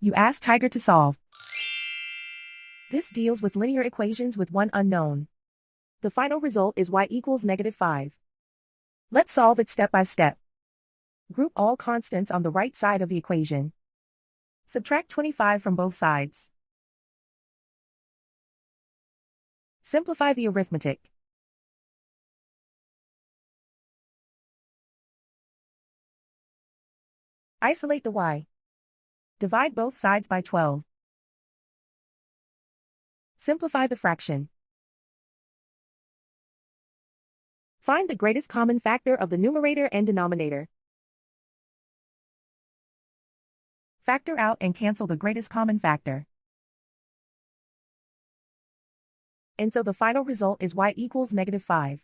You ask Tiger to solve. This deals with linear equations with one unknown. The final result is y equals -5. Let's solve it step by step. Group all constants on the right side of the equation. Subtract 25 from both sides. Simplify the arithmetic. Isolate the y. Divide both sides by 12. Simplify the fraction. Find the greatest common factor of the numerator and denominator. Factor out and cancel the greatest common factor. And so the final result is y equals -5.